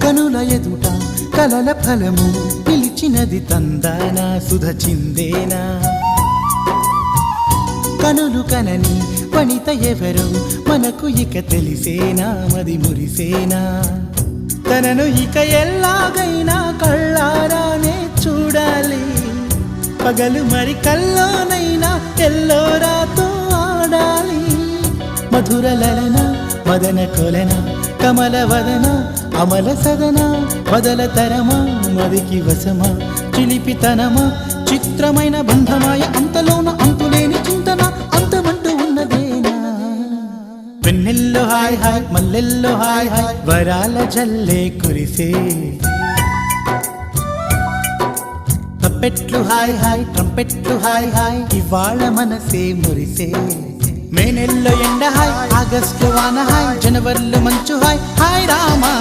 కనుల ఎదుట కలల ఫలము పిలిచినది తందానా సుధ చిందేనా కనులు కనని వనిత ఎవరు మనకు ఇక తెలిసేనా మది మురిసేనా తనను ఇక ఎల్లాగైనా కళ్ళారానే చూడాలి పగలు మరి కల్లోనైనా ఎల్లోరాతో ఆడాలి మధుర లలన మదన కొలన కమల వదన అమల సదన బదల తరమా మదికి వశమా చిలిపితనమా చిత్రమైన బంధమాయ అంతలోన అంతులేని చింతన అంతమంటూ ఉన్నదేనా వెన్నెల్లో హాయ్ హాయ్ మల్లెల్లో హాయ్ హాయ్ వరాల జల్లే కురిసే తప్పెట్లు హాయ్ హాయ్ ట్రంపెట్లు హాయ్ హాయ్ ఇవాళ మనసే మురిసే మే నెల్లో ఎండ హాయ్ ఆగస్టు వాన హాయ్ జనవరిలో మంచు హాయ్ హాయ్ రామా